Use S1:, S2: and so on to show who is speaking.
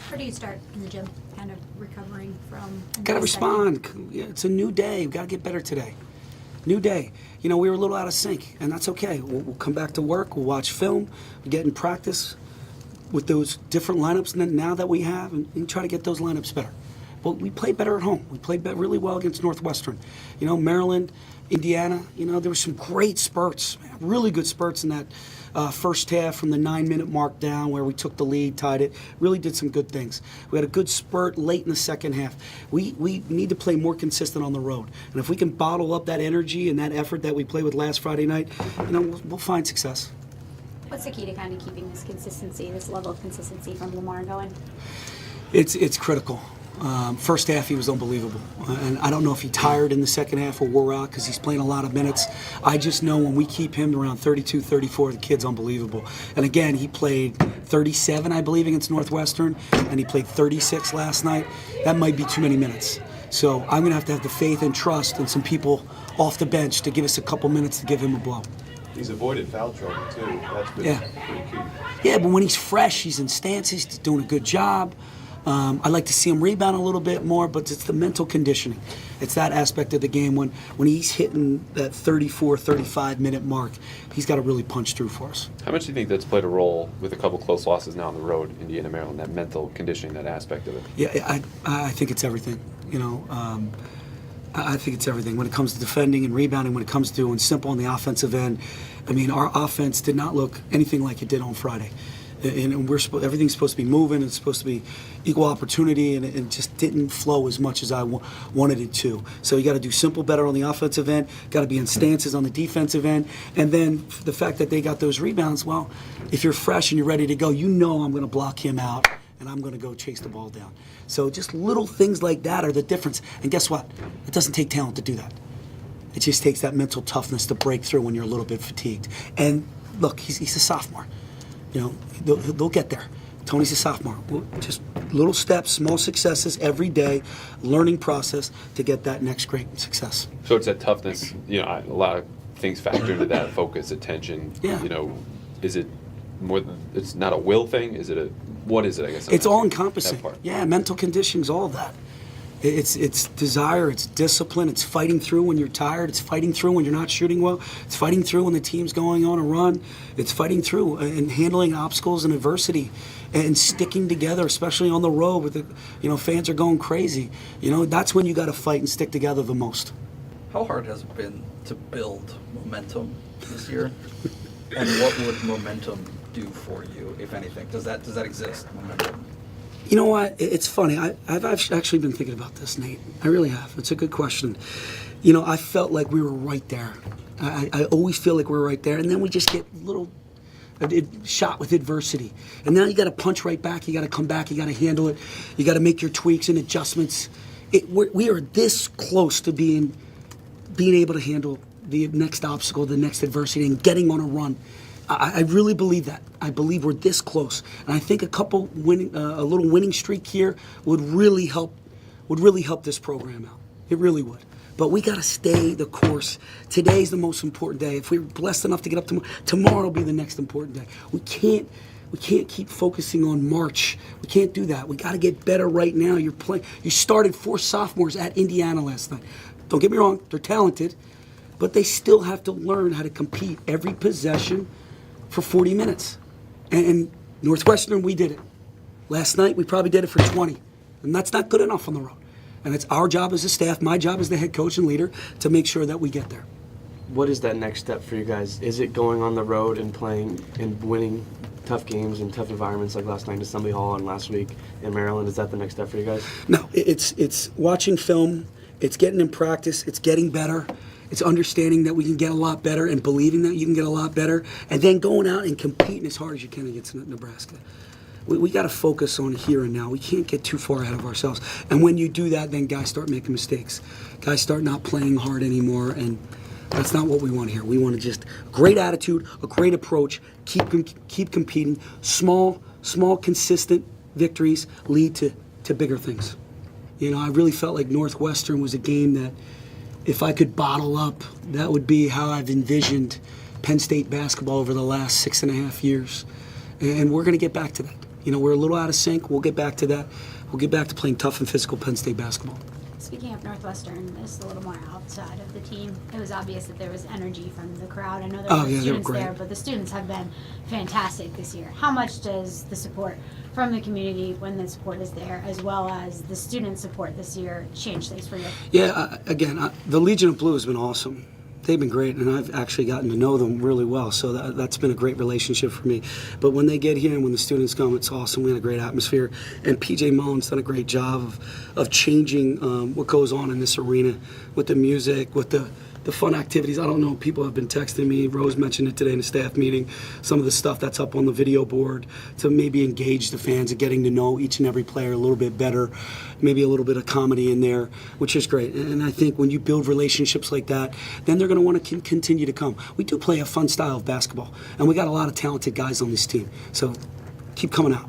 S1: Where do you start in the gym, kind of recovering from?
S2: Got to respond. Yeah, it's a new day. We've got to get better today. New day. You know, we were a little out of sync, and that's okay. We'll come back to work. We'll watch film. We get in practice with those different lineups now that we have, and try to get those lineups better. But we played better at home. We played really well against Northwestern. You know, Maryland, Indiana, you know, there were some great spurts, man, really good spurts in that first half from the 9-minute mark down where we took the lead, tied it, really did some good things. We had a good spurt late in the second half. We need to play more consistent on the road. And if we can bottle up that energy and that effort that we played with last Friday night, you know, we'll find success.
S1: What's the key to kind of keeping this consistency, this level of consistency from Lamar going?
S2: It's critical. First half, he was unbelievable. And I don't know if he tired in the second half or wore out because he's playing a lot of minutes. I just know when we keep him around 32, 34, the kid's unbelievable. And again, he played 37, I believe, against Northwestern, and he played 36 last night. That might be too many minutes. So I'm going to have the faith and trust in some people off the bench to give us a couple minutes to give him a blow.
S3: He's avoided foul trouble, too. That's been pretty key.
S2: Yeah, but when he's fresh, he's in stances, he's doing a good job. I'd like to see him rebound a little bit more, but it's the mental conditioning. It's that aspect of the game when he's hitting that 34, 35-minute mark, he's got to really punch through for us.
S4: How much do you think that's played a role with a couple close losses now on the road, Indiana, Maryland, that mental conditioning, that aspect of it?
S2: Yeah, I think it's everything. You know, I think it's everything. When it comes to defending and rebounding, when it comes to doing simple on the offensive end, I mean, our offense did not look anything like it did on Friday. And everything's supposed to be moving. It's supposed to be equal opportunity, and it just didn't flow as much as I wanted it to. So you got to do simple better on the offensive end. Got to be in stances on the defensive end, and then the fact that they got those rebounds. Well, if you're fresh and you're ready to go, you know I'm going to block him out, and I'm going to go chase the ball down. So just little things like that are the difference. And guess what? It doesn't take talent to do that. It just takes that mental toughness to break through when you're a little bit fatigued. And look, he's a sophomore. You know, they'll get there. Tony's a sophomore. Just little steps, small successes every day, learning process to get that next great success.
S4: So it's that toughness, you know, a lot of things factor into that, focus, attention.
S2: Yeah.
S4: You know, is it more, it's not a will thing? Is it what is it, I guess?
S2: It's all encompassing. Yeah, mental conditioning's all of that. It's desire, it's discipline, it's fighting through when you're tired, it's fighting through when you're not shooting well, it's fighting through when the team's going on a run, it's fighting through and handling obstacles and adversity and sticking together, especially on the road with the, you know, fans are going crazy. You know, that's when you got to fight and stick together the most.
S5: How hard has it been to build momentum this year? And what would momentum do for you, if anything? Does that exist, momentum?
S2: You know what? It's funny. I've actually been thinking about this, Nate. I really have. It's a good question. You know, I felt like we were right there. I always feel like we're right there, and then we just get little shot with adversity. And now you got to punch right back. You got to come back. You got to handle it. You got to make your tweaks and adjustments. We are this close to being able to handle the next obstacle, the next adversity, and getting on a run. I really believe that. I believe we're this close, and I think a little winning streak here would really help this program out. It really would. But we got to stay the course. Today's the most important day. If we're blessed enough to get up tomorrow will be the next important day. We can't keep focusing on March. We can't do that. We got to get better right now. You started 4 sophomores at Indiana last night. Don't get me wrong, they're talented, but they still have to learn how to compete every possession for 40 minutes. And Northwestern, we did it. Last night, we probably did it for 20. And that's not good enough on the road. And it's our job as a staff, my job as the head coach and leader, to make sure that we get there.
S6: What is that next step for you guys? Is it going on the road and playing and winning tough games and tough environments like last night in Assembly Hall and last week in Maryland? Is that the next step for you guys?
S2: No, it's watching film. It's getting in practice. It's getting better. It's understanding that we can get a lot better and believing that you can get a lot better, and then going out and competing as hard as you can against Nebraska. We got to focus on here and now. We can't get too far ahead of ourselves. And when you do that, then guys start making mistakes. Guys start not playing hard anymore, and that's not what we want here. We want to just great attitude, a great approach, keep competing. Small, consistent victories lead to bigger things. You know, I really felt like Northwestern was a game that if I could bottle up, that would be how I've envisioned Penn State basketball over the last 6.5 years. And we're going to get back to that. You know, we're a little out of sync. We'll get back to that. We'll get back to playing tough and physical Penn State basketball.
S1: Speaking of Northwestern, this is a little more outside of the team. It was obvious that there was energy from the crowd. I know there were
S2: They were
S1: students
S2: great.
S1: there, but the students have been fantastic this year. How much does the support from the community, when the support is there, as well as the student support this year, change things for you?
S2: Yeah, the Legion of Blue has been awesome. They've been great, and I've actually gotten to know them really well, so that's been a great relationship for me. But when they get here and when the students come, it's awesome. We had a great atmosphere, and P.J. Mullen's done a great job of changing what goes on in this arena with the music, with the fun activities. I don't know, people have been texting me. Rose mentioned it today in a staff meeting, some of the stuff that's up on the video board to maybe engage the fans and getting to know each and every player a little bit better, maybe a little bit of comedy in there, which is great. And I think when you build relationships like that, then they're going to want to continue to come. We do play a fun style of basketball, and we got a lot of talented guys on this team, so keep coming out.